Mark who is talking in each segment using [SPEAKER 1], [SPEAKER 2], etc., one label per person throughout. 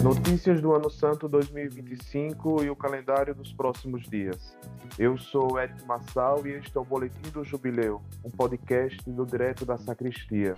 [SPEAKER 1] Notícias do Ano Santo 2025 e o calendário dos próximos dias. Eu sou Érico Massal e este é o Boletim do Jubileu, um podcast do Direto da Sacristia.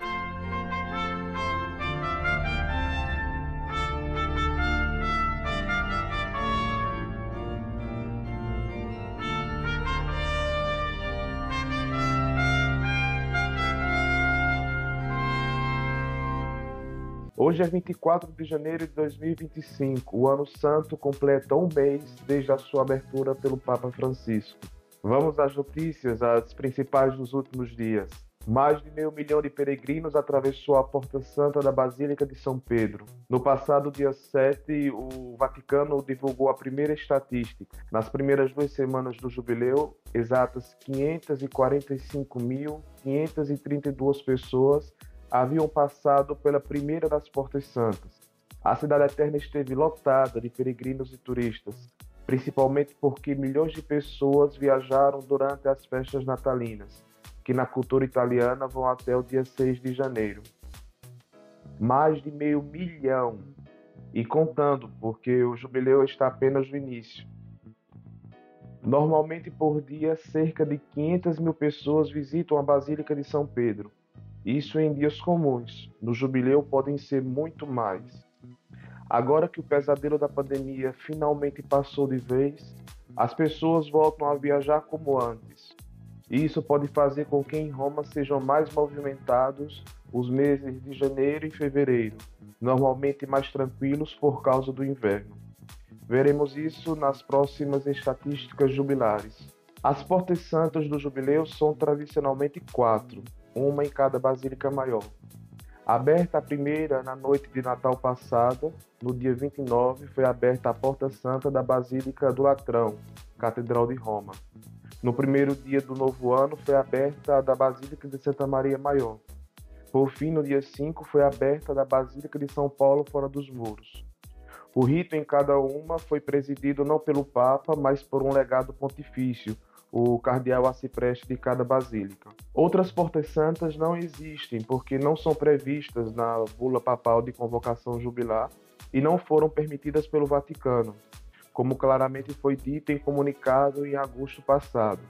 [SPEAKER 1] Hoje é 24 de janeiro de 2025. O Ano Santo completa um mês desde a sua abertura pelo Papa Francisco. Vamos às notícias, as principais dos últimos dias. Mais de 500 mil de peregrinos atravessou a Porta Santa da Basílica de São Pedro. No passado dia 7, o Vaticano divulgou a primeira estatística. Nas primeiras 2 semanas do jubileu, exatas 545.532 pessoas haviam passado pela primeira das Portas Santas. A Cidade Eterna esteve lotada de peregrinos e turistas, principalmente porque milhões de pessoas viajaram durante as festas natalinas, que na cultura italiana vão até o dia 6 de janeiro. Mais de 500 mil, e contando, porque o jubileu está apenas no início. Normalmente por dia, cerca de 500 mil pessoas visitam a Basílica de São Pedro. Isso em dias comuns. No jubileu podem ser muito mais. Agora que o pesadelo da pandemia finalmente passou de vez, as pessoas voltam a viajar como antes. E isso pode fazer com que em Roma sejam mais movimentados os meses de janeiro e fevereiro, normalmente mais tranquilos por causa do inverno. Veremos isso nas próximas estatísticas jubilares. As Portas Santas do Jubileu são tradicionalmente 4. Uma em cada basílica maior. Aberta a primeira na noite de Natal passada, no dia 29, foi aberta a Porta Santa da Basílica do Latrão, Catedral de Roma. No primeiro dia do novo ano, foi aberta a da Basílica de Santa Maria Maior. Por fim, no dia 5, foi aberta a da Basílica de São Paulo fora dos muros. O rito em cada uma foi presidido não pelo Papa, mas por um legado pontifício, o cardeal arcipreste de cada basílica. Outras Portas Santas não existem porque não são previstas na bula papal de convocação jubilar e não foram permitidas pelo Vaticano, como claramente foi dito em comunicado em agosto passado.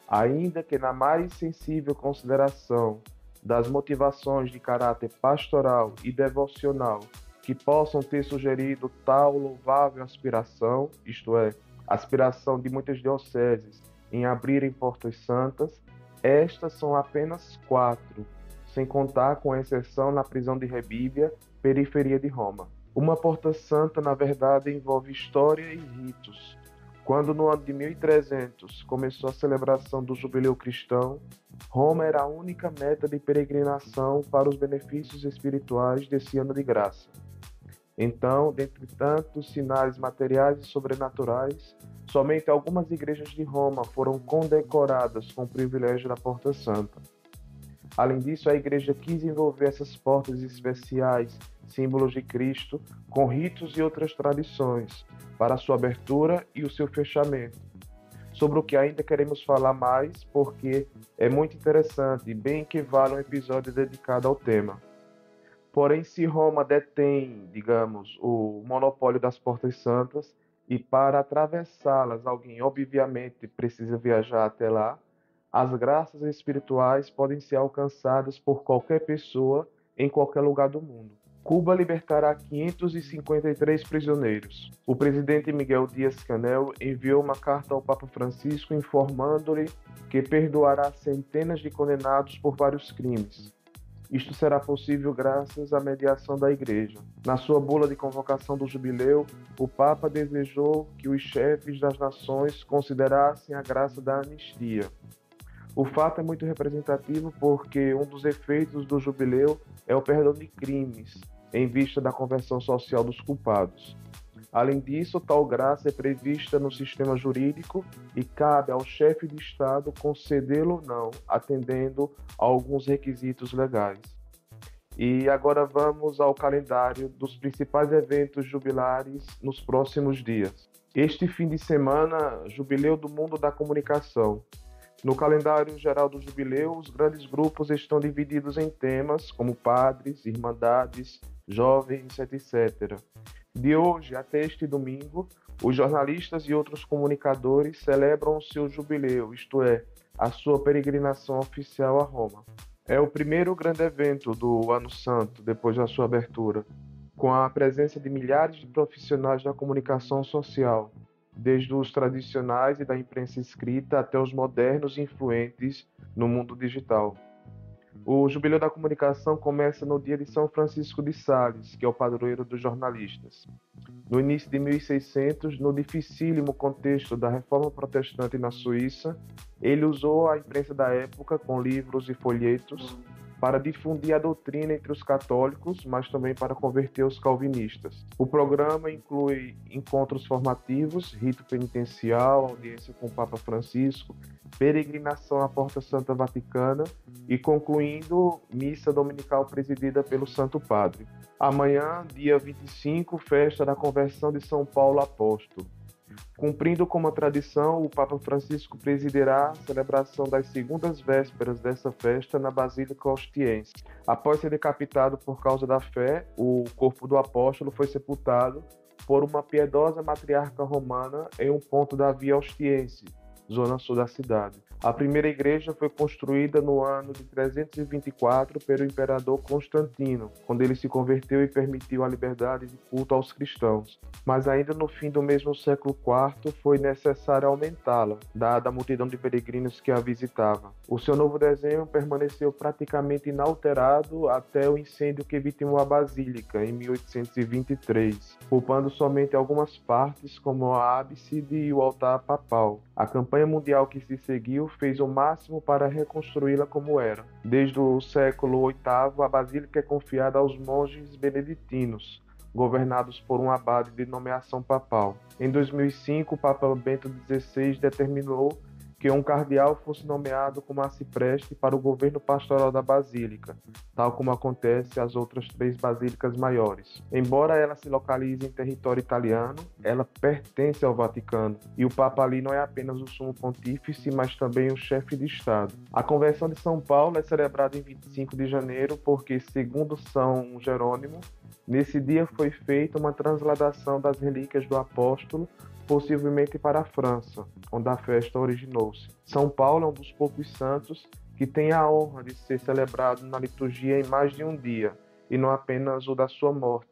[SPEAKER 1] Ainda que na mais sensível consideração das motivações de caráter pastoral e devocional que possam ter sugerido tal louvável aspiração, isto é, aspiração de muitas dioceses, em abrirem Portas Santas, estas são apenas 4, sem contar com a exceção na prisão de Rebíbia, periferia de Roma. Uma Porta Santa, na verdade, envolve história e ritos. Quando no ano de 1300 começou a celebração do Jubileu Cristão, Roma era a única meta de peregrinação para os benefícios espirituais desse ano de graça. Então, dentre tantos sinais materiais e sobrenaturais, somente algumas igrejas de Roma foram condecoradas com o privilégio da Porta Santa. Além disso, a igreja quis envolver essas portas especiais, símbolos de Cristo, com ritos e outras tradições, para a sua abertura e o seu fechamento. Sobre o que ainda queremos falar mais, porque é muito interessante e bem que vale um episódio dedicado ao tema. Porém, se Roma detém, digamos, o monopólio das Portas Santas, e para atravessá-las alguém obviamente precisa viajar até lá, as graças espirituais podem ser alcançadas por qualquer pessoa em qualquer lugar do mundo. Cuba libertará 553 prisioneiros. O presidente Miguel Díaz-Canel enviou uma carta ao Papa Francisco informando-lhe que perdoará centenas de condenados por vários crimes. Isto será possível graças à mediação da Igreja. Na sua bula de convocação do jubileu, o Papa desejou que os chefes das nações considerassem a graça da anistia. O fato é muito representativo porque um dos efeitos do jubileu é o perdão de crimes, em vista da conversão social dos culpados. Além disso, tal graça é prevista no sistema jurídico e cabe ao chefe de Estado concedê-lo ou não, atendendo a alguns requisitos legais. E agora vamos ao calendário dos principais eventos jubilares nos próximos dias. Este fim de semana, Jubileu do Mundo da Comunicação. No calendário geral do Jubileu, os grandes grupos estão divididos em temas como padres, irmandades, jovens, etc. De hoje até este domingo, os jornalistas e outros comunicadores celebram o seu jubileu, isto é, a sua peregrinação oficial a Roma. É o primeiro grande evento do Ano Santo, depois da sua abertura, com a presença de milhares de profissionais da comunicação social, desde os tradicionais e da imprensa escrita até os modernos e influentes no mundo digital. O Jubileu da Comunicação começa no dia de São Francisco de Sales, que é o padroeiro dos jornalistas. No início de 1600, no dificílimo contexto da Reforma Protestante na Suíça, ele usou a imprensa da época, com livros e folhetos, para difundir a doutrina entre os católicos, mas também para converter os calvinistas. O programa inclui encontros formativos, rito penitencial, audiência com o Papa Francisco, peregrinação à Porta Santa Vaticana e, concluindo, missa dominical presidida pelo Santo Padre. Amanhã, dia 25, festa da conversão de São Paulo Apóstolo. Cumprindo como a tradição, o Papa Francisco presidirá a celebração das segundas vésperas dessa festa na Basílica Ostiense. Após ser decapitado por causa da fé, o corpo do apóstolo foi sepultado por uma piedosa matriarca romana em um ponto da Via Ostiense, zona sul da cidade. A primeira igreja foi construída no ano de 324 pelo imperador Constantino, quando ele se converteu e permitiu a liberdade de culto aos cristãos. Mas ainda no fim do mesmo século IV foi necessário aumentá-la, dada a multidão de peregrinos que a visitava. O seu novo desenho permaneceu praticamente inalterado até o incêndio que vitimou a basílica em 1823, poupando somente algumas partes como a ábside e o altar papal. A campanha mundial que se seguiu fez o máximo para reconstruí-la como era. Desde o século VIII, a basílica é confiada aos monges beneditinos, governados por um abade de nomeação papal. Em 2005, o Papa Bento XVI determinou que um cardeal fosse nomeado como arcipreste para o governo pastoral da basílica, tal como acontece às outras 3 basílicas maiores. Embora ela se localize em território italiano, ela pertence ao Vaticano, e o Papa ali não é apenas o sumo pontífice, mas também o chefe de Estado. A Conversão de São Paulo é celebrada em 25 de janeiro porque, segundo São Jerônimo, nesse dia foi feita uma transladação das relíquias do apóstolo, possivelmente para a França, onde a festa originou-se. São Paulo é um dos poucos santos que tem a honra de ser celebrado na liturgia em mais de um dia, e não apenas o da sua morte,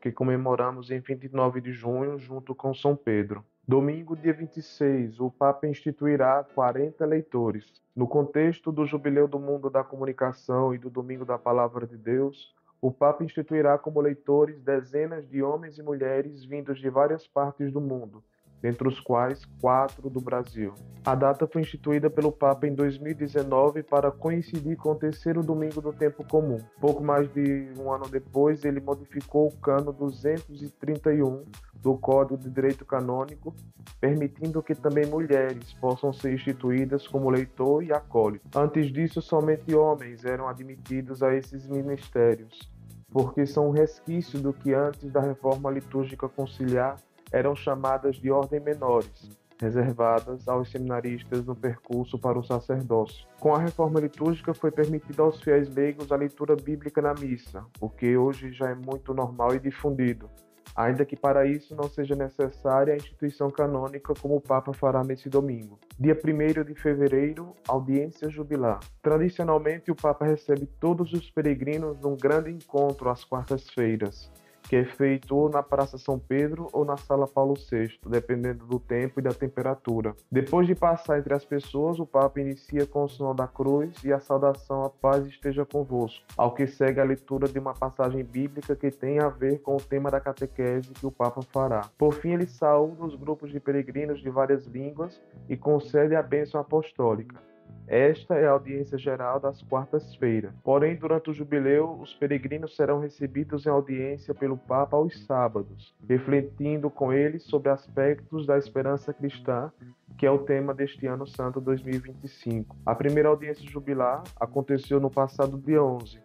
[SPEAKER 1] que comemoramos em 29 de junho, junto com São Pedro. Domingo, dia 26, o Papa instituirá 40 leitores. No contexto do Jubileu do Mundo da Comunicação e do Domingo da Palavra de Deus, o Papa instituirá como leitores dezenas de homens e mulheres vindos de várias partes do mundo, dentre os quais 4 do Brasil. A data foi instituída pelo Papa em 2019 para coincidir com o terceiro domingo do tempo comum. Pouco mais de um ano depois, ele modificou o Cano 231 do Código de Direito Canônico, permitindo que também mulheres possam ser instituídas como leitor e acólito. Antes disso, somente homens eram admitidos a esses ministérios, porque são um resquício do que antes da reforma litúrgica conciliar eram chamadas de ordem menores, reservadas aos seminaristas no percurso para o sacerdócio. Com a reforma litúrgica foi permitida aos fiéis leigos a leitura bíblica na missa, o que hoje já é muito normal e difundido, ainda que para isso não seja necessária a instituição canônica como o Papa fará nesse domingo. Dia 1º de fevereiro, audiência jubilar. Tradicionalmente, o Papa recebe todos os peregrinos num grande encontro às quartas-feiras, que é feito ou na Praça São Pedro ou na Sala Paulo VI, dependendo do tempo e da temperatura. Depois de passar entre as pessoas, o Papa inicia com o sinal da cruz e a saudação "A paz esteja convosco", ao que segue a leitura de uma passagem bíblica que tem a ver com o tema da catequese que o Papa fará. Por fim, ele saúda os grupos de peregrinos de várias línguas e concede a bênção apostólica. Esta é a audiência geral das quartas-feiras. Porém, durante o jubileu, os peregrinos serão recebidos em audiência pelo Papa aos sábados, refletindo com eles sobre aspectos da esperança cristã, que é o tema deste Ano Santo 2025. A primeira audiência jubilar aconteceu no passado dia 11,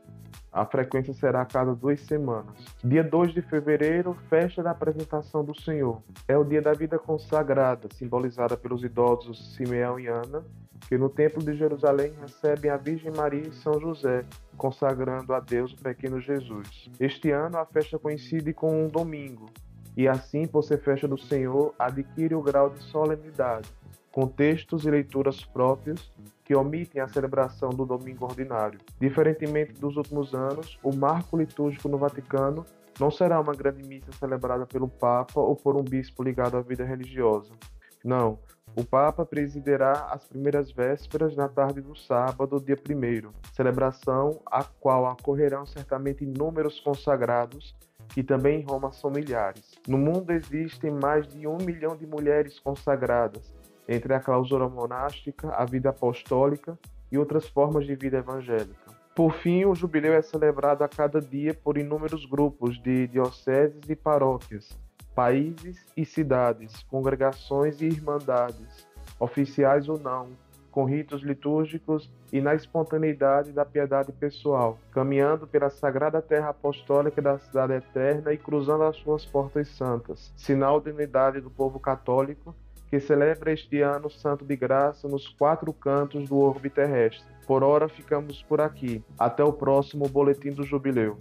[SPEAKER 1] A frequência será a cada 2 semanas. Dia 2 de fevereiro, festa da apresentação do Senhor. É o dia da vida consagrada, simbolizada pelos idosos Simeão e Ana, que no Templo de Jerusalém recebem a Virgem Maria e São José, consagrando a Deus o pequeno Jesus. Este ano a festa coincide com um domingo, e assim, por ser festa do Senhor, adquire o grau de solenidade, com textos e leituras próprios que omitem a celebração do domingo ordinário. Diferentemente dos últimos anos, o marco litúrgico no Vaticano não será uma grande missa celebrada pelo Papa ou por um bispo ligado à vida religiosa. Não, o Papa presidirá as primeiras vésperas na tarde do sábado, dia 1º, celebração a qual ocorrerão certamente inúmeros consagrados, que também em Roma são milhares. No mundo existem mais de 1 milhão de mulheres consagradas, entre a clausura monástica, a vida apostólica e outras formas de vida evangélica. Por fim, o jubileu é celebrado a cada dia por inúmeros grupos de dioceses e paróquias, países e cidades, congregações e irmandades, oficiais ou não, com ritos litúrgicos e na espontaneidade da piedade pessoal, caminhando pela sagrada terra apostólica da cidade eterna e cruzando as suas portas santas, sinal de unidade do povo católico, que celebra este ano o Santo de Graça nos 4 cantos do orbe terrestre. Por ora ficamos por aqui. Até o próximo Boletim do Jubileu.